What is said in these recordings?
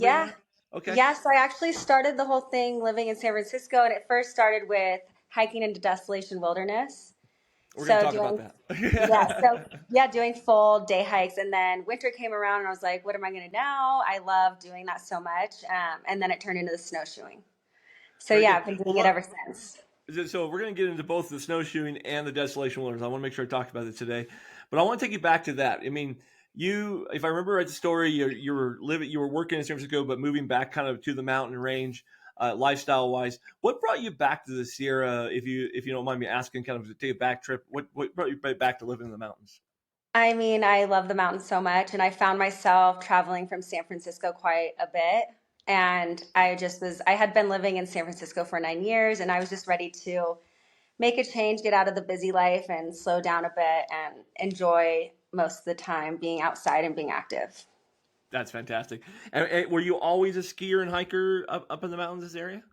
pretty Yeah. much? Okay. Yeah. So I actually started the whole thing living in San Francisco, and it first started with hiking into Desolation Wilderness. We're going to So talk about doing, yeah. that. So yeah, doing full day hikes. And then winter came around, and I was like, what am I going to do now? I love doing that so much. And then it turned into the snowshoeing. So Very yeah, good. I've been Well, doing it ever since. so we're going to get into both the snowshoeing and the Desolation Wilderness. I want to make sure I talk about it today, but I want to take you back to that. I mean, you, if I remember right, the story, you were working in San Francisco, but moving back kind of to the mountain range, lifestyle wise. What brought you back to the Sierra? If you don't mind me asking, kind of to take a back trip. What brought you back to living in the mountains? I mean, I love the mountains so much, and I found myself traveling from San Francisco quite a bit. And I had been living in San Francisco for 9 years, and I was just ready to make a change, get out of the busy life, and slow down a bit and enjoy most of the time being outside and being active. That's fantastic. And were you always a skier and hiker up in the mountains, this area?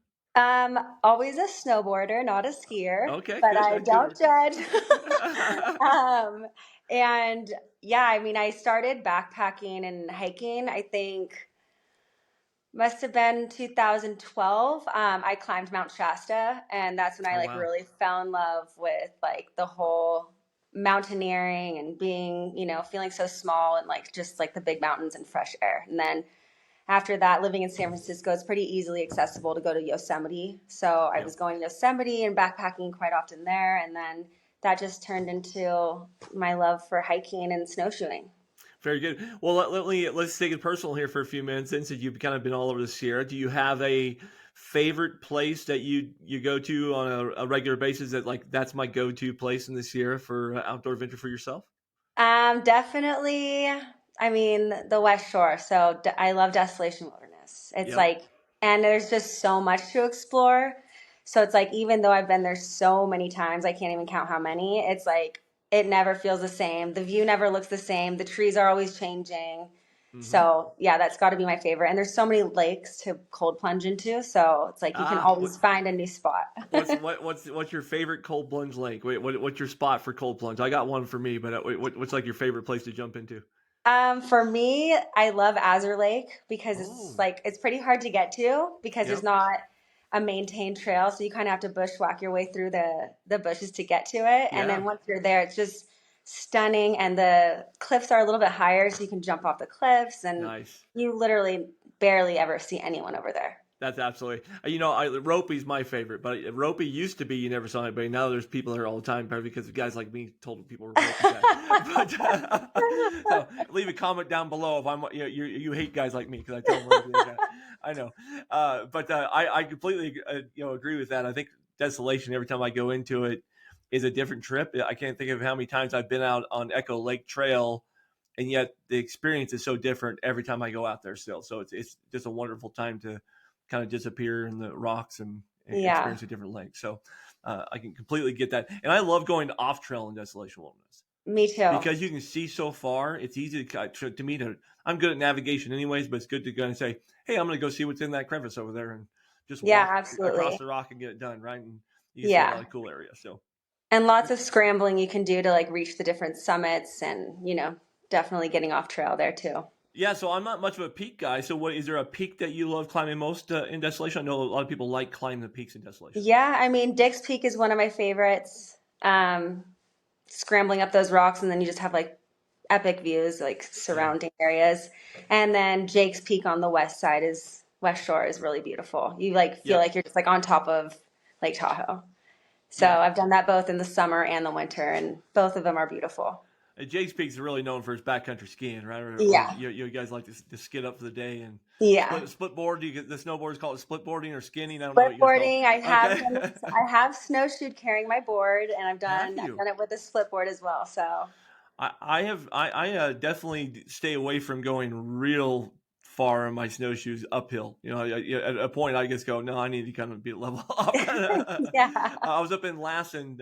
Always a snowboarder, not a skier, Okay, but I good, don't good. judge. um, and yeah, I mean, I started backpacking and hiking, I think must have been 2012. I climbed Mount Shasta, and that's when I Oh like wow. really fell in love with like the whole mountaineering and being, feeling so small and like just like the big mountains and fresh air. And then after that, living in San Francisco, it's pretty easily accessible to go to Yosemite. So I Yeah. was going to Yosemite and backpacking quite often there. And then that just turned into my love for hiking and snowshoeing. Very good. Well, let's take it personal here for a few minutes. Since you've kind of been all over the Sierra, do you have a favorite place that you go to on a regular basis that like that's my go-to place in the Sierra for outdoor adventure for yourself? Definitely, I mean, the West Shore. So I love Desolation Wilderness. It's Yep. like, and there's just so much to explore. So it's like, even though I've been there so many times, I can't even count how many, it's like, it never feels the same. The view never looks the same. The trees are always changing. Mm-hmm. So yeah, that's got to be my favorite. And there's so many lakes to cold plunge into. So it's like, you can Ah, always find a new spot. what's your favorite cold plunge lake? What's your spot for cold plunge? I got one for me, but what's like your favorite place to jump into? For me, I love Azure Lake because Oh, it's pretty hard to get to because there's yep. not a maintained trail, so you kind of have to bushwhack your way through the bushes to get to it. And Yeah. then once you're there, it's just stunning, and the cliffs are a little bit higher, so you can jump off the cliffs, and Nice. you literally barely ever see anyone over there. That's absolutely. Ropey's my favorite, but Ropey used to be you never saw anybody. Now there's people there all the time, probably because guys like me told people were Ropey guys. But so leave a comment down below if I'm you hate guys like me because I tell them Ropey guy. I know, but I completely agree with that. I think Desolation every time I go into it is a different trip. I can't think of how many times I've been out on Echo Lake Trail, and yet the experience is so different every time I go out there still. So it's just a wonderful time to kind of disappear in the rocks and Yeah, experience a different lake. So I can completely get that. And I love going off trail in Desolation Wilderness me too. because you can see so far. It's easy to me to, I'm good at navigation anyways, but it's good to go and say, hey, I'm going to go see what's in that crevice over there and just Yeah, walk across absolutely. the rock and get it done. Right. And you can see a lot Yeah. of cool areas. So And lots of scrambling you can do to like reach the different summits and, definitely getting off trail there too. yeah, so I'm not much of a peak guy. So what is there a peak that you love climbing most in Desolation? I know a lot of people like climbing the peaks in Desolation. Yeah, I mean, Dick's Peak is one of my favorites. Um, Scrambling up those rocks, and then you just have like epic views, like Yeah. surrounding areas. And then Jake's Peak on the West Shore is really beautiful. You like feel Yep. like you're just like on top of Lake Tahoe. So Yeah. I've done that both in the summer and the winter, and both of them are beautiful. Jake's Peak's really known for his backcountry skiing, right? Or Yeah, you guys like to skid up for the day and yeah. split board. Do you get the snowboarders call it split boarding or skinning? I don't know what you guys call Split I it. have Okay. done. I have snowshoed carrying my board, and Have I've you? done it with a split board as well. So I have I definitely stay away from going real far in my snowshoes uphill. At a point I just go, no, I need to kind of be level up. yeah, I was up in Lassen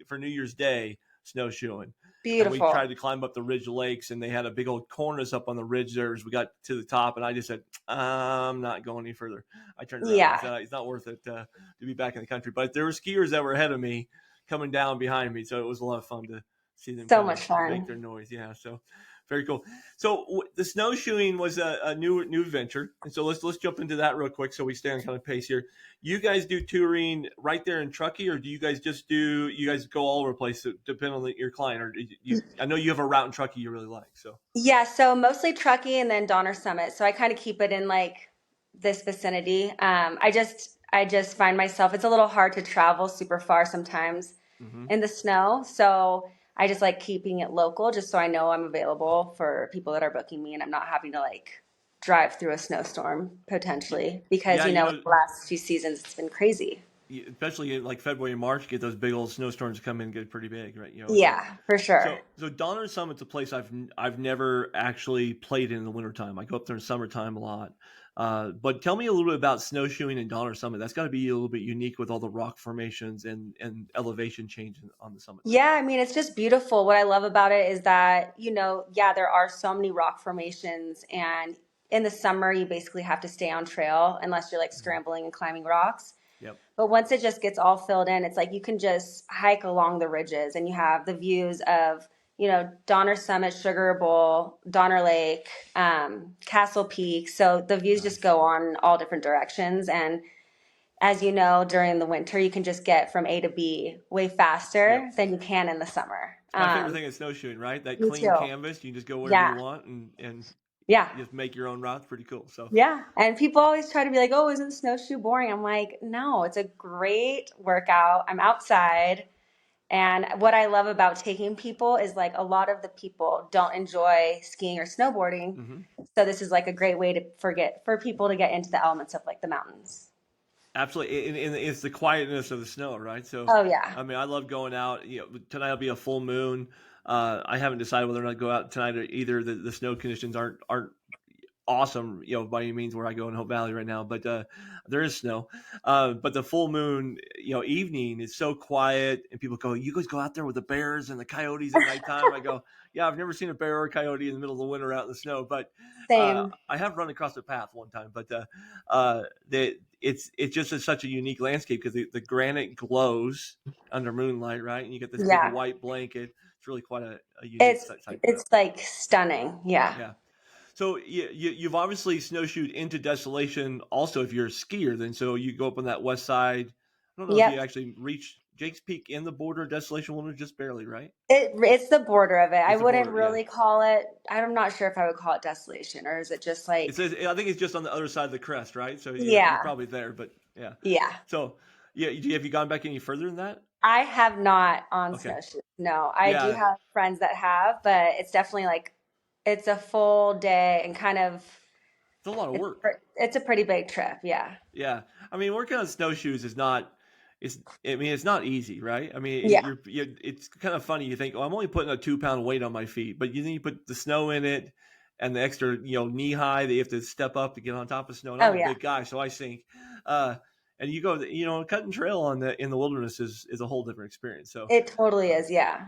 for New Year's Day snowshoeing, and we beautiful. tried to climb up the Ridge Lakes, and they had a big old cornice up on the ridge there. As we got to the top, and I just said, I'm not going any further. I turned around. I Yeah, said, it's not worth it to be back in the country. But there were skiers that were ahead of me coming down behind me, so it was a lot of fun to see them so kind of much make fun. their noise. Yeah. So Very cool. So the snowshoeing was a new venture, and so let's jump into that real quick so we stay on kind of pace here. You guys do touring right there in Truckee, or do you guys you guys go all over the place, depending on your client, or I know you have a route in Truckee you really like, so. Yeah, so mostly Truckee and then Donner Summit. So I kind of keep it in like this vicinity. I just find myself it's a little hard to travel super far sometimes Hmm. in the snow. So I just like keeping it local just so I know I'm available for people that are booking me and I'm not having to like drive through a snowstorm potentially because Yeah, the last few seasons it's been crazy. especially in like February and March, get those big old snowstorms come in, get pretty big, right? So Yeah, for sure. so Donner Summit's a place I've never actually played in the wintertime. I go up there in summertime a lot. But tell me a little bit about snowshoeing in Donner Summit. That's got to be a little bit unique with all the rock formations and elevation change on the summit there. Yeah, I mean, it's just beautiful. What I love about it is that, yeah, there are so many rock formations, and in the summer, you basically have to stay on trail unless you're like Mhm. scrambling and climbing rocks. Yep. But once it just gets all filled in, it's like you can just hike along the ridges and you have the views of, Donner Summit, Sugar Bowl, Donner Lake, Castle Peak. So the views just Nice. go on all different directions. And as you know, during the winter, you can just get from A to B way Yep. faster than you can in the summer. It's my favorite thing is snowshoeing, right? That Me clean too. canvas. You can just go wherever you Yeah. want and Yeah. just make your own routes. Pretty cool. So Yeah. And people always try to be like, oh, isn't snowshoe boring? I'm like, no, it's a great workout. I'm outside. And what I love about taking people is like a lot of the people don't enjoy skiing or snowboarding. hmm So this is like a great way to for people to get into the elements of like the mountains. absolutely, and it's the quietness of the snow, right? So, Oh yeah. I mean, I love going out. Tonight will be a full moon. I haven't decided whether or not to go out tonight or either. The snow conditions aren't awesome, by any means where I go in Hope Valley right now, but there is snow. But the full moon, evening is so quiet, and people go, "You guys go out there with the bears and the coyotes at nighttime?" I go, "Yeah, I've never seen a bear or a coyote in the middle of the winter out in the snow, but Same. I have run across the path one time." But it's just such a unique landscape because the granite glows under moonlight, right? And you get this big Yeah. white blanket. It's really quite a unique It's sight there. it's like stunning. Yeah. Yeah. So you've obviously snowshoed into Desolation. Also, if you're a skier, then so you go up on that west side. I don't know if you Yep. actually reach Jake's Peak in the border of Desolation Wilderness, just barely, right? It's the border of it. I It's the wouldn't border, yeah. really call it, I'm not sure if I would call it desolation or is it just It like, says I think it's just on the other side of the crest, right? So you're yeah, probably there, but yeah. yeah. So yeah, have you gone back any further than that? I have not on Okay, snowshoes. No, I do yeah, have friends that have, but it's definitely like it's a full day and kind of it's a lot of it's work. it's a pretty big trip. Yeah. Yeah, I mean, working on snowshoes is not. I mean, it's not easy, right? I mean, Yeah. it's kind of funny. You think, oh, I'm only putting a 2 pound weight on my feet, but then you put the snow in it, and the extra, knee high that you have to step up to get on top of snow. And I'm Oh a yeah. big guy, so I sink. Uh, and you go, cutting trail in the wilderness is a whole different experience. So, It totally uh, is. Yeah.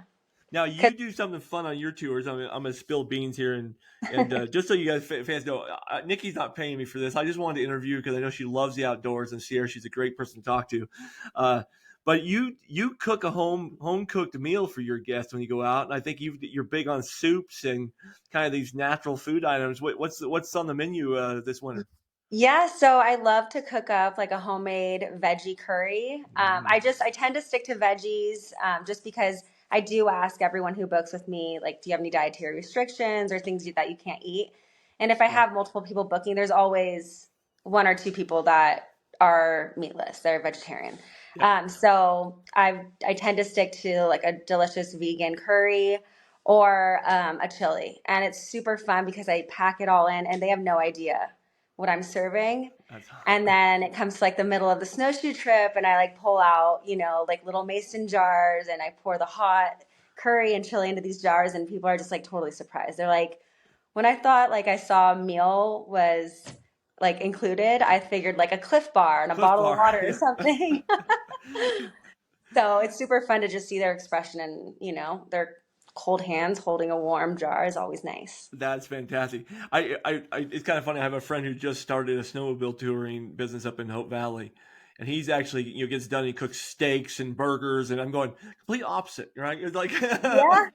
now 'Cause- you do something fun on your tours. I'm gonna spill beans here, and just so you guys fans know, Nikki's not paying me for this. I just wanted to interview because I know she loves the outdoors, and Sierra, she's a great person to talk to. Uh, but you cook a home cooked meal for your guests when you go out, and I think you're big on soups and kind of these natural food items. What's on the menu this winter? Yeah, so I love to cook up like a homemade veggie curry. Mm, I tend to stick to veggies just because I do ask everyone who books with me, like, do you have any dietary restrictions or things that you can't eat? And if I yep, have multiple people booking, there's always one or two people that are meatless, they're vegetarian. yep. So I tend to stick to like a delicious vegan curry or a chili, and it's super fun because I pack it all in, and they have no idea what I'm serving. That's And then it comes to like the middle of the snowshoe trip, and I like pull out, like little mason jars, and I pour the hot curry and chili into these jars, and people are just like totally surprised. They're like, when I thought like I saw a meal was like included, I figured like a Cliff Bar and a Cliff bottle of Bar. water or Yeah. something. So it's super fun to just see their expression and, their cold hands holding a warm jar is always nice. That's fantastic. It's kind of funny. I have a friend who just started a snowmobile touring business up in Hope Valley, and he's actually gets done. He cooks steaks and burgers, and I'm going complete opposite, right? It's like Yeah.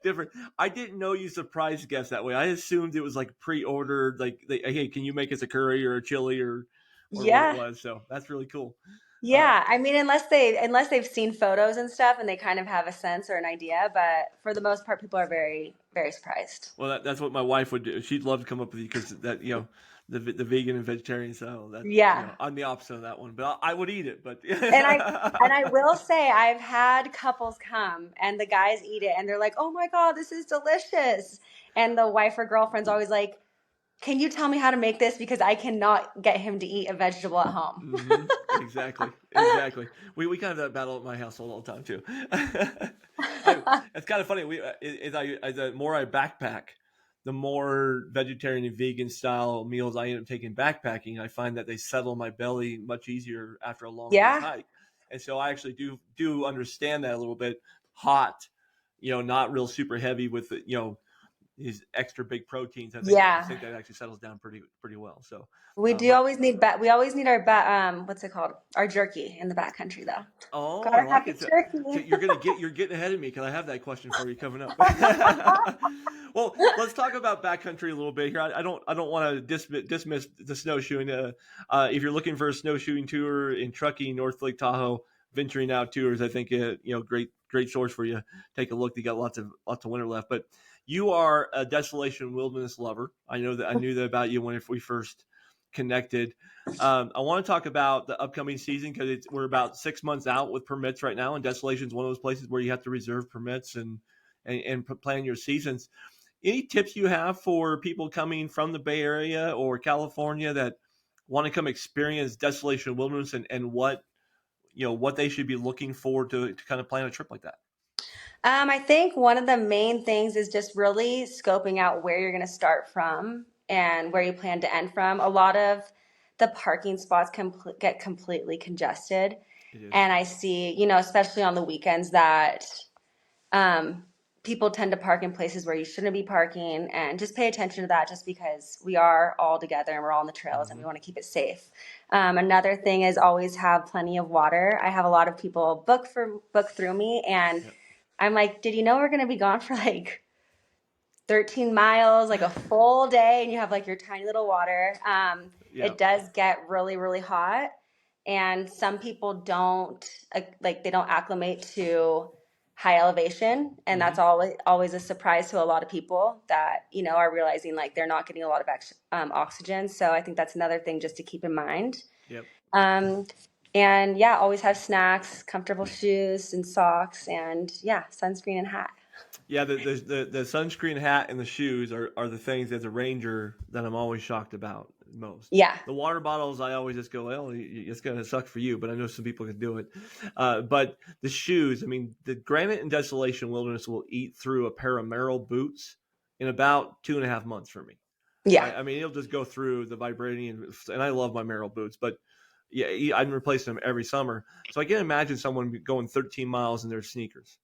different. I didn't know you surprised guests that way. I assumed it was like pre-ordered, like hey, can you make us a curry or a chili or what it Yeah. was? So that's really cool. Uh, Yeah. I mean, unless they've seen photos and stuff and they kind of have a sense or an idea, but for the most part, people are very, very surprised. well, that's what my wife would do. She'd love to come up with you because that the vegan and vegetarian style. That Yeah. I'm the opposite of that one, but I would eat it. But And I will say I've had couples come and the guys eat it and they're like, "Oh my God, this is delicious." And the wife or girlfriend's always like, "Can you tell me how to make this? Because I cannot get him to eat a vegetable at home." hmm exactly, exactly. We kind of have that battle at my household all the time too. It's kind of funny. As the more I backpack, the more vegetarian and vegan style meals I end up taking backpacking. I find that they settle my belly much easier after a long day's Yeah. hike, and so I actually do understand that a little bit. Hot, not real super heavy with these extra big proteins. I Yeah. think that actually settles down pretty well. So, We do but always need we always need our what's it called? Our jerky in the backcountry though. oh, I Gotta have like the it. So, jerky. you're getting ahead of me because I have that question for you coming up. Well, let's talk about backcountry a little bit here. I don't want to dismiss the snowshoeing. If you're looking for a snowshoeing tour in Truckee, North Lake Tahoe, venturing out tours, I think great source for you. Take a look. They got lots of winter left, but you are a Desolation Wilderness lover. I knew that about you when we first connected. I want to talk about the upcoming season because we're about 6 months out with permits right now, and Desolation is one of those places where you have to reserve permits and plan your seasons. Any tips you have for people coming from the Bay Area or California that want to come experience Desolation Wilderness and what they should be looking for to kind of plan a trip like that? I think one of the main things is just really scoping out where you're going to start from and where you plan to end from. A lot of the parking spots get completely congested. It is. And I see, especially on the weekends, that um, people tend to park in places where you shouldn't be parking. And just pay attention to that just because we are all together and we're all on the trails and Mm-hmm. we want to keep it safe. Another thing is always have plenty of water. I have a lot of people book through me and Yep. I'm like, did you know we're going to be gone for like 13 miles, like a full day, and you have like your tiny little water? It Yep. does get really, really hot. And some people don't they don't acclimate to high elevation. And Mm-hmm. that's always a surprise to a lot of people that, are realizing like they're not getting a lot of oxygen. So I think that's another thing just to keep in mind. Yep. Um, and yeah, always have snacks, comfortable shoes and socks, and yeah, sunscreen and hat. Yeah, the sunscreen hat and the shoes are the things as a ranger that I'm always shocked about most. Yeah. The water bottles, I always just go, well, it's gonna suck for you, but I know some people can do it. But the shoes, I mean, the Granite and Desolation Wilderness will eat through a pair of Merrell boots in about 2.5 months for me. Yeah. Right? I mean, it'll just go through the vibrating, and I love my Merrell boots, but yeah, I'm replacing them every summer. So I can imagine someone going 13 miles in their sneakers.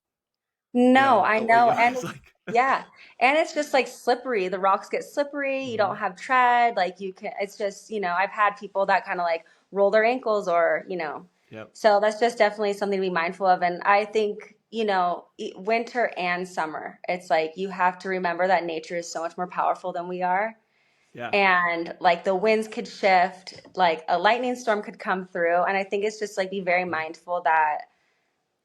No, I know. And It's like yeah. And it's just like slippery. The rocks get slippery. You don't Mhm. have tread. Like it's just, I've had people that kind of like roll their ankles or, Yep. so that's just definitely something to be mindful of. And I think, winter and summer, it's like you have to remember that nature is so much more powerful than we are. Yeah. And like the winds could shift, like a lightning storm could come through. And I think it's just like be very Mhm. mindful that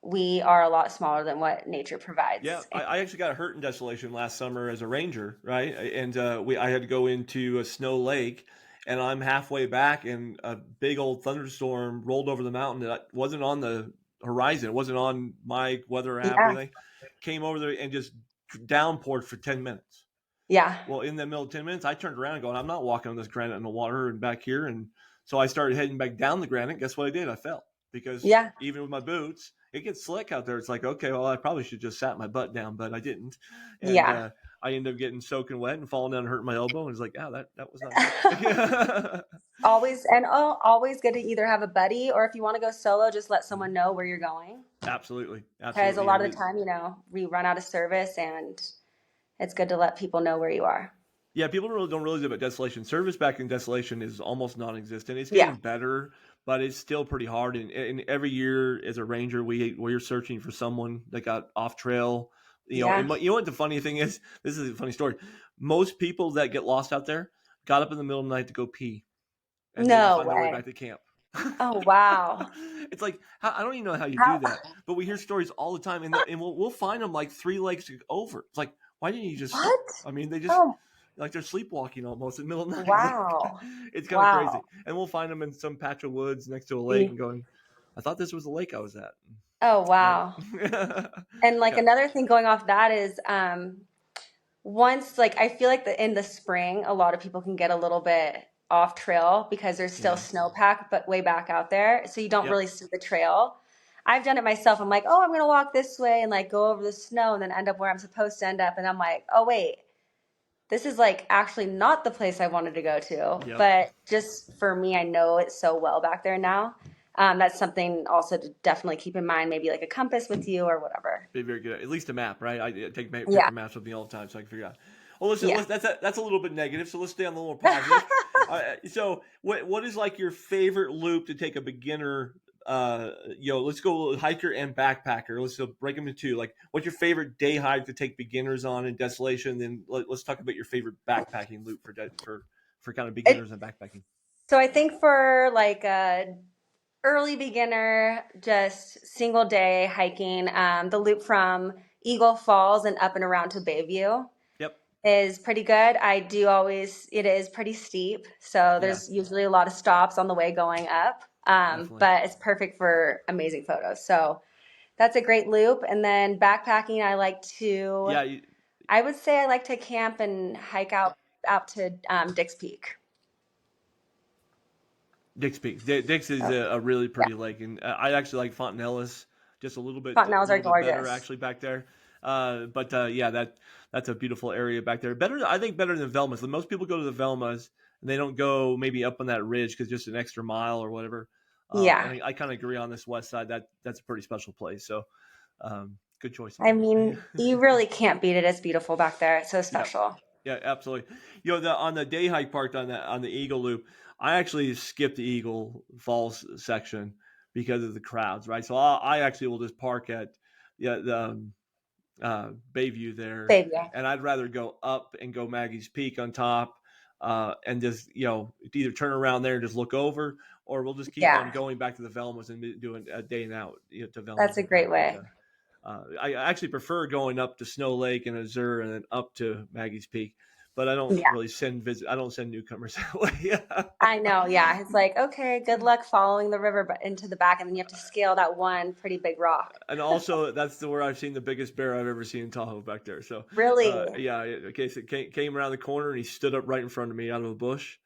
we are a lot smaller than what nature Yeah, provides. I actually got hurt in Desolation last summer as a ranger, right? And I had to go into a snow lake, and I'm halfway back, and a big old thunderstorm rolled over the mountain that wasn't on the horizon. It wasn't on my weather app or Yeah. anything. Came over there and just downpoured for 10 minutes. Yeah. Well, in the middle of 10 minutes, I turned around and going, I'm not walking on this granite in the water and back here. And so I started heading back down the granite. Guess what I did? I fell because Yeah. even with my boots, it gets slick out there. It's like, okay, well, I probably should just sat my butt down, but I didn't. And Yeah. I ended up getting soaking wet and falling down and hurting my elbow. And it's like, yeah, that was not good. Always good to either have a buddy or if you want to go solo, just let someone know where you're going. Absolutely. Because a Absolutely. Yeah. lot of the time, we run out of service and it's good to let people know where you are. Yeah, people don't realize about Desolation. Service back in Desolation is almost non-existent. It's Yeah. getting better, but it's still pretty hard. And every year as a ranger, we're searching for someone that got off trail. Yeah. You know what the funny thing is? This is a funny story. Most people that get lost out there got up in the middle of the night to go pee and didn't No find their way way. back to camp. Oh, wow. It's like I don't even know how you do How? that, but we hear stories all the time, and we'll find them like 3 lakes over. It's like, why didn't you just stop? What? I mean, they just Oh, like they're sleepwalking almost in the middle of the night. It's like wow. it's kind of crazy, Wow. and we'll find them in some patch of woods next to a lake Mm. and going, I thought this was the lake I was at. Oh, Nope. wow. And like Yeah, another thing going off that is once like I feel like in the spring a lot of people can get a little bit off trail because there's still yeah, snowpack but way back out there, so you don't yep. really see the trail. I've done it myself. I'm like, oh, I'm gonna walk this way and like go over the snow and then end up where I'm supposed to end up, and I'm like, oh wait, this is like actually not the place I wanted to go to. Yep. But just for me, I know it so well back there now. That's something also to definitely keep in mind, maybe like a compass with you or whatever. Be very good. At least a map, right? I take Yeah, paper maps with me all the time so I can figure out. Well, listen, yeah. that's a little bit negative. So let's stay on the little positive. So what is like your favorite loop to take a beginner? Let's go hiker and backpacker. Let's go break them into two. Like, what's your favorite day hike to take beginners on in Desolation? Then let's talk about your favorite backpacking loop for kind of It, beginners and backpacking. so I think for like a early beginner, just single day hiking, the loop from Eagle Falls and up and around to Bayview Yep. is pretty good. It is pretty steep. So Yeah. there's usually a lot of stops on the way going up. Definitely. But it's perfect for amazing photos. So that's a great loop. And then backpacking, Yeah. I would say I like to camp and hike out to Dick's Peak. Dick's Peak. Dick's is So, a really yeah, pretty lake, and I actually like Fontanellas just a Fontanelles are little bit better gorgeous. actually back there. But yeah, that's a beautiful area back there. Better, I think, better than Velma's. Most people go to the Velmas and they don't go maybe up on that ridge because just an extra mile or whatever. Yeah. And I kind of agree on this west side that's a pretty special place. So good choice on I that mean, one. you really can't beat it. It's beautiful back there. It's so Yeah. special. Yeah, absolutely. On the day hike part on the Eagle Loop, I actually skipped the Eagle Falls section because of the crowds, right? So I actually will just park at the Bayview there, Baby. and I'd rather go up and go Maggie's Peak on top, and just either turn around there and just look over, or we'll just keep on Yeah, going back to the Velmas and doing a day and out to that's Velmas a and great back. But way. I actually prefer going up to Snow Lake and Azure and then up to Maggie's Peak, but I don't Yeah, really I don't send newcomers that way. I know. Yeah, it's like, okay, good luck following the river but into the back, and then you have to scale that one pretty big rock. And also, that's where I've seen the biggest bear I've ever seen in Tahoe back there. So, Really? yeah, okay, so it came around the corner and he stood up right in front of me out of a bush.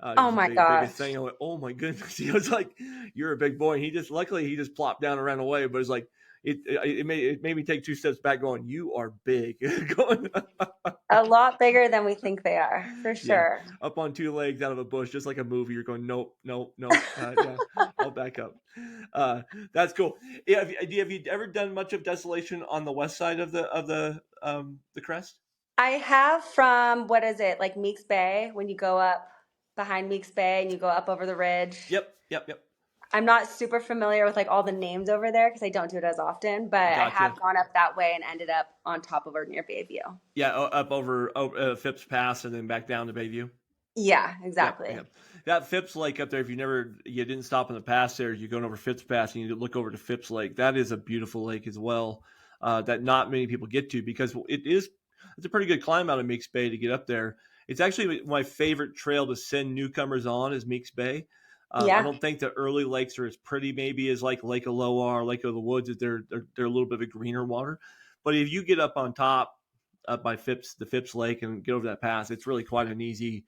He Oh was the my biggest gosh. thing. I went, oh my goodness. He was like, you're a big boy. And luckily, he just plopped down and ran away. But it's like, it made me take 2 steps back going, you are big. Going, A lot bigger than we think they are, for yeah, sure. up on 2 legs out of a bush, just like a movie. You're going, nope, nope, nope. Yeah, I'll back up. Uh, that's cool. Yeah, have you ever done much of Desolation on the west side of the crest? I have from, what is it, like Meeks Bay, when you go up behind Meeks Bay and you go up over the ridge. Yep, yep, yep. I'm not super familiar with like all the names over there because I don't do it as often, but I Gotcha. have gone up that way and ended up on top of or near Bayview. Yeah, up over Phipps Pass and then back down to Bayview. Yeah, Yep, exactly. yep. That Phipps Lake up there, if you didn't stop in the pass there, you're going over Phipps Pass and you look over to Phipps Lake. That is a beautiful lake as well, that not many people get to because it's a pretty good climb out of Meeks Bay to get up there. It's actually my favorite trail to send newcomers on is Meeks Bay. I Yeah, don't think the early lakes are as pretty maybe as like Lake Aloha or Lake of the Woods. They're a little bit of a greener water, but if you get up on top up by the Phipps Lake and get over that pass, it's really quite an easy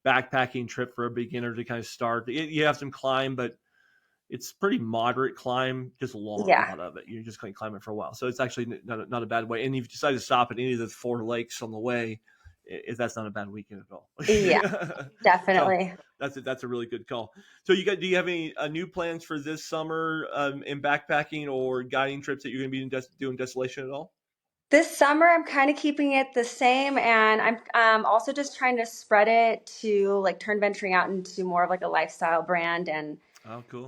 backpacking trip for a beginner to kind of start. You have some climb, but it's pretty moderate climb, just a yeah, lot of it. You're just going to climb it for a while. So it's actually not a bad way. And if you decide to stop at any of the 4 lakes on the way, that's not a bad weekend at all. yeah, So definitely. that's a really good call. So do you have any new plans for this summer in backpacking or guiding trips that you're going to be doing Desolation at all? This summer, I'm kind of keeping it the same, and I'm also just trying to spread it to like turn venturing out into more of like a lifestyle brand, and Oh, cool.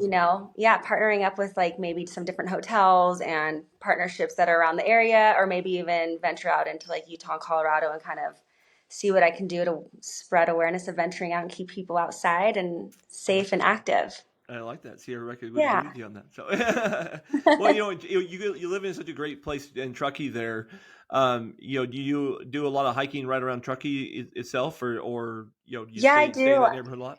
yeah, partnering up with like maybe some different hotels and partnerships that are around the area, or maybe even venture out into like Utah and Colorado and kind of see what I can do to spread awareness of venturing out and keep people outside and safe and active. I like that. Sierra Record would agree Yeah. with you on that. So, well, you live in such a great place in Truckee there. Do you do a lot of hiking right around Truckee itself, or do you Yeah, I stay in do. that neighborhood a lot?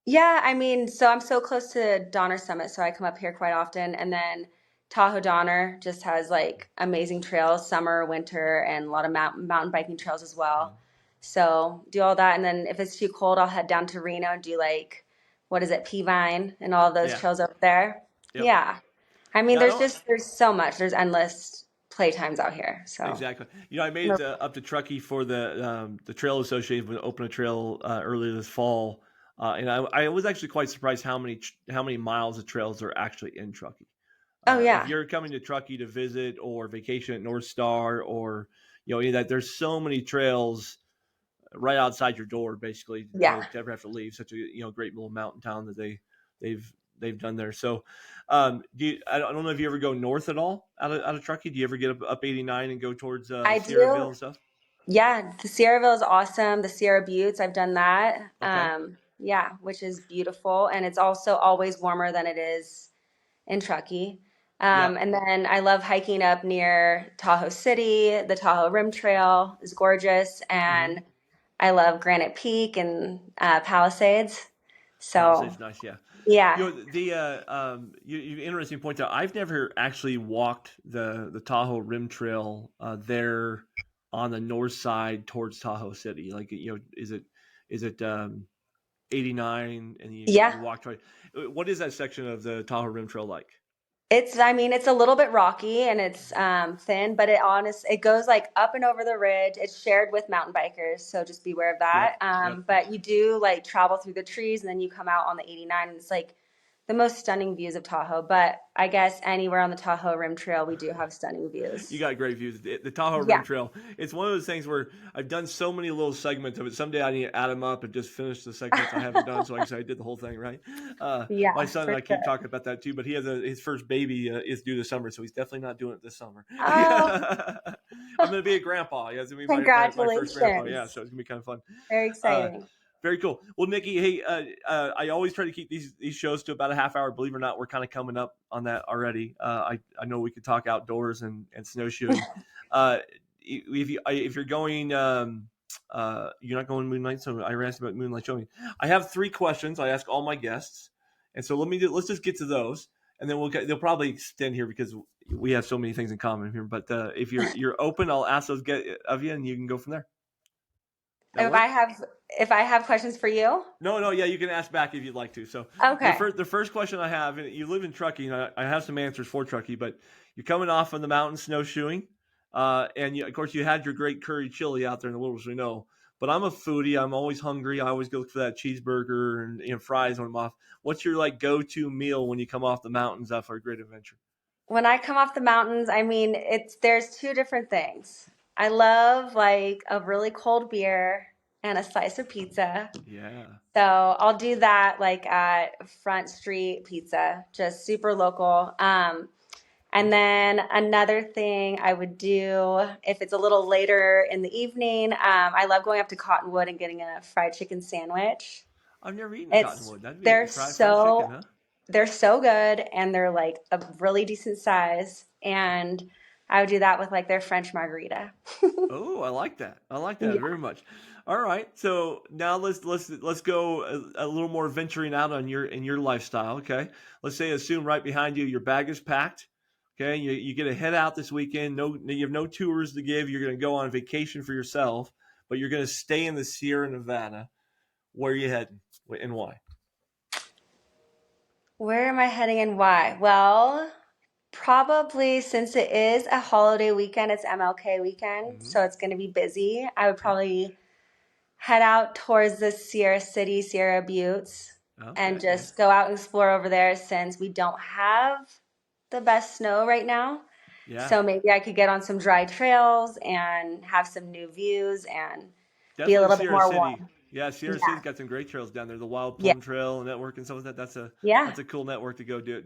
Yeah, I mean, so I'm so close to Donner Summit, so I come up here quite often. And then Tahoe Donner just has like amazing trails, summer, winter, and a lot of mountain biking trails as well. So do all that. And then if it's too cold, I'll head down to Reno and do like, what is it, Peavine and all of those Yeah. trails over there. Yep. Yeah. I mean, Yeah. I don't. there's so much. There's endless playtimes out here. So, Exactly. I made it up to Truckee for the Trail Association would open a trail earlier this fall, and I was actually quite surprised how many miles of trails are actually in Truckee. oh If yeah. you're coming to Truckee to visit or vacation at North Star or any of that, there's so many trails right outside your door, basically, Yeah. to ever have to leave. Such a great little mountain town that they've they've done there. So, I don't know if you ever go north at all out of Truckee. Do you ever get up 89 and go towards I Sierraville do. and stuff? Yeah, the Sierraville is awesome. The Sierra Buttes, I've done that. Okay. Yeah, which is beautiful, and it's also always warmer than it is in Truckee. Yeah. And then I love hiking up near Tahoe City. The Tahoe Rim Trail is gorgeous, Mm-hmm. and I love Granite Peak and Palisades. So Palisades, nice. Yeah. yeah, You interesting point out. I've never actually walked the Tahoe Rim Trail there on the north side towards Tahoe City. Like is it 89 and yeah. you walk right. What is that section of the Tahoe Rim Trail like? I mean, it's a little bit rocky and it's thin, but it goes like up and over the ridge. It's shared with mountain bikers, so just beware of Yep. that. Yep. But you do like travel through the trees and then you come out on the 89 and it's like the most stunning views of Tahoe. But I guess anywhere on the Tahoe Rim Trail, we do have stunning You views. got great views. The Tahoe Rim Yeah. Trail. It's one of those things where I've done so many little segments of it. Someday I need to add them up and just finish the segments I haven't done. So I say I did the whole thing right. My Yeah, son and for I keep sure. talking about that too. But he has his first baby is due this summer, so he's definitely not doing it this summer. Oh, I'm going to be a grandpa. Yeah, it's going to be my first grandpa. Yeah, congratulations. so it's going to be kind of fun. Very Uh, exciting. Very cool. Well, Nikki, hey, I always try to keep these shows to about a half hour. Believe it or not, we're kind of coming up on that already. I know we could talk outdoors and snowshoeing. If you're going, you're not going moonlight. So I asked about moonlight showing. I have three questions I ask all my guests, and so let's just get to those, and then they'll probably extend here because we have so many things in common here. But if you're open, I'll ask those of you, and you can go from there. That If work? I have if I have questions for you, No, no, yeah, you can ask back if you'd like to. So okay. the first question I have, and you live in Truckee, and I have some answers for Truckee, but you're coming off of the mountain snowshoeing, and of course you had your great curry chili out there in the wilderness, we know. But I'm a foodie. I'm always hungry. I always go look for that cheeseburger and fries when I'm off. What's your like go-to meal when you come off the mountains after a great adventure? When I come off the mountains, I mean, there's two different things. I love like a really cold beer and a slice of pizza. Yeah. So I'll do that like at Front Street Pizza, just super local. And then another thing I would do if it's a little later in the evening, I love going up to Cottonwood and getting a fried chicken sandwich. I've never eaten It's cottonwood. That'd be they're fried chicken, so huh? they're so good and they're like a really decent size. And I would do that with like their French margarita. Oh, I like that. I like that Yeah. very much. All right, so now let's go a little more venturing out on your lifestyle. Okay, let's say assume right behind you your bag is packed. Okay, you get to head out this weekend. No, you have no tours to give. You're going to go on vacation for yourself, but you're going to stay in the Sierra Nevada. Where are you heading and why? Where am I heading and why? Well, probably since it is a holiday weekend, it's MLK weekend, Mm-hmm. so it's going to be busy. I would Yep. probably head out towards the Sierra City, Sierra Buttes, and Okay. Nice. just go out and explore over there since we don't have the best snow right now. Yeah. So maybe I could get on some dry trails and have some new views and be a Definitely little bit Sierra more City. warm. Yeah, Sierra Yeah. City's got some great trails down there. The Wild Yeah. Plum Trail network and stuff like that. Yeah. That's a cool network to go do.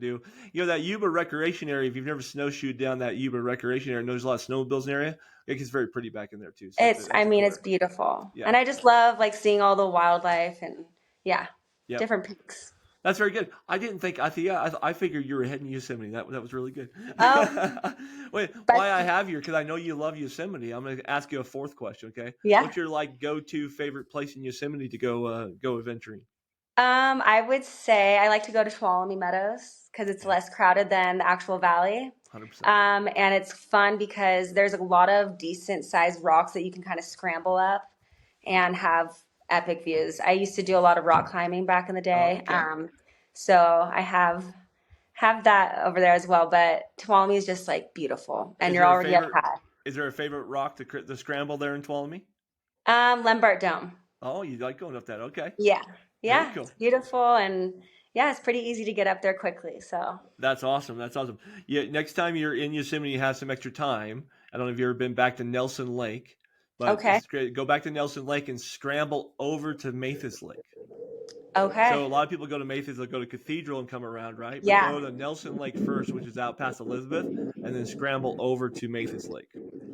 You know that Yuba Recreation area. If you've never snowshoed down that Yuba Recreation area, and there's a lot of snowmobiles in the area. It gets very pretty back in there too. So I that's a mean, cool it's area. beautiful. Yeah, And I just love like seeing all the wildlife and yeah, yep. different peaks. That's very good. I didn't think. I think. Yeah, I figured you were heading to Yosemite. That was really good. Oh, Wait, but why I have you? Because I know you love Yosemite. I'm going to ask you a fourth question. Okay, yeah. what's your like go-to favorite place in Yosemite to go adventuring? I would say I like to go to Tuolumne Meadows because it's Yeah, less crowded than the actual valley. 100%. And it's fun because there's a lot of decent sized rocks that you can kind of scramble up and have epic views. I used to do a lot of rock climbing back in the Oh, day. okay. So I have that over there as well. But Tuolumne is just like beautiful, and Is you're there a already up favorite? high. Is there a favorite rock to scramble there in Tuolumne? Lembart Dome. Oh, you like going up that? Okay, Yeah, very yeah, it's cool. beautiful, and yeah, it's pretty easy to get up there quickly. So That's awesome. That's awesome. Yeah, next time you're in Yosemite, you have some extra time. I don't know if you've ever been back to Nelson Lake, but okay, it's great. Go back to Nelson Lake and scramble over to Mathis Lake. So okay, a lot of people go to Mathis, they'll go to Cathedral and come around, right? But yeah, go to Nelson Lake first, which is out past Elizabeth, and then scramble over to Mathis Lake.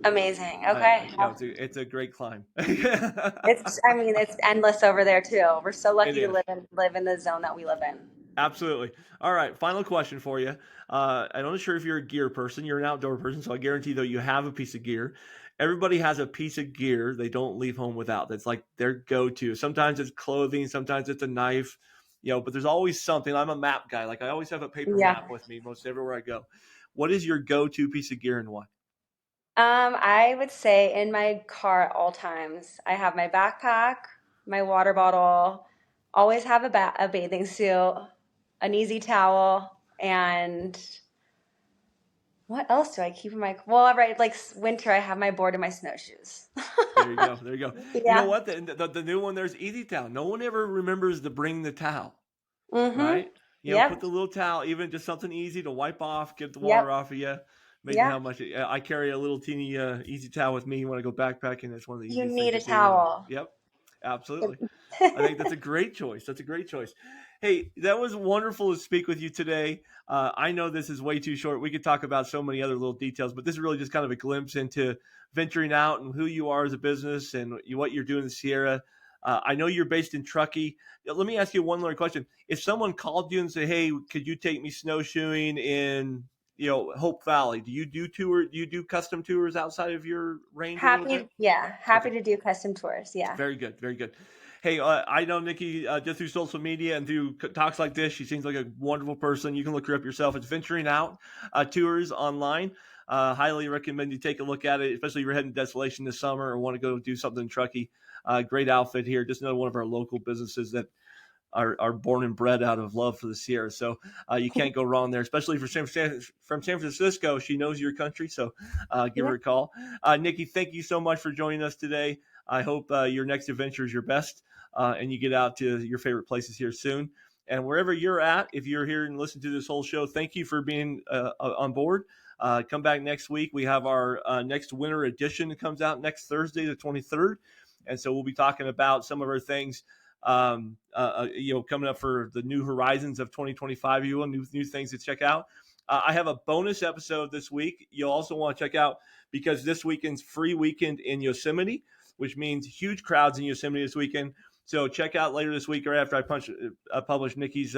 amazing. Okay, Yeah, it's a great climb. it's I mean it's endless over there too. We're so It lucky to is. live in the zone that we live in. Absolutely. All right. Final question for you. I'm not sure if you're a gear person. You're an outdoor person, so I guarantee though you have a piece of gear. Everybody has a piece of gear they don't leave home without. That's like their go-to. Sometimes it's clothing. Sometimes it's a knife. But there's always something. I'm a map guy. Like I always have a paper Yeah. map with me most everywhere I go. What is your go-to piece of gear and why? I would say in my car at all times, I have my backpack, my water bottle, always have a bathing suit, an easy towel, and what else do I keep in my, well, right, like winter, I have my board and my snowshoes. There you go. There you go. You know Yeah. what? The new one there's Easy Towel. No one ever remembers to bring the towel. Mm-hmm. Right? Put Yep. the little towel, even just something easy to wipe off, get the water Yep. off of you. Amazing Yeah. how much I carry a little teeny easy towel with me when I go backpacking. That's one of the You easiest things need to a do. And towel. yep, absolutely. I think that's a great choice. That's a great choice. Hey, that was wonderful to speak with you today. I know this is way too short. We could talk about so many other little details, but this is really just kind of a glimpse into venturing out and who you are as a business and what you're doing in the Sierra. I know you're based in Truckee. Let me ask you one more question. If someone called you and said, "Hey, could you take me snowshoeing in Hope Valley?" Do you do tour? Do you do custom tours outside of your range a little bit? Happy Okay. to do custom tours. Yeah. Very good, very good. Hey, I know Nikki just through social media and through talks like this. She seems like a wonderful person. You can look her up yourself. It's Venturing Out Tours online. Highly recommend you take a look at it, especially if you're heading to Desolation this summer or want to go do something in Truckee. Great outfit here. Just another one of our local businesses that are born and bred out of love for the Sierra. So you can't go wrong there, especially from San Francisco. She knows your country, so give Yeah. her a call. Nikki, thank you so much for joining us today. I hope your next adventure is your best and you get out to your favorite places here soon. And wherever you're at, if you're here and listen to this whole show, thank you for being on board. Come back next week. We have our next winter edition that comes out next Thursday, the 23rd. And so we'll be talking about some of our things coming up for the new horizons of 2025. You will new things to check out. I have a bonus episode this week. You'll also want to check out because this weekend's free weekend in Yosemite, which means huge crowds in Yosemite this weekend. So check out later this week or after I publish Nikki's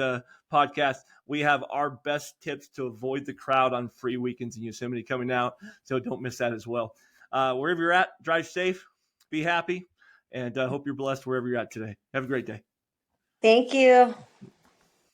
podcast. We have our best tips to avoid the crowd on free weekends in Yosemite coming out. So don't miss that as well. Wherever you're at, drive safe, be happy, and hope you're blessed wherever you're at today. Have a great day. Thank you.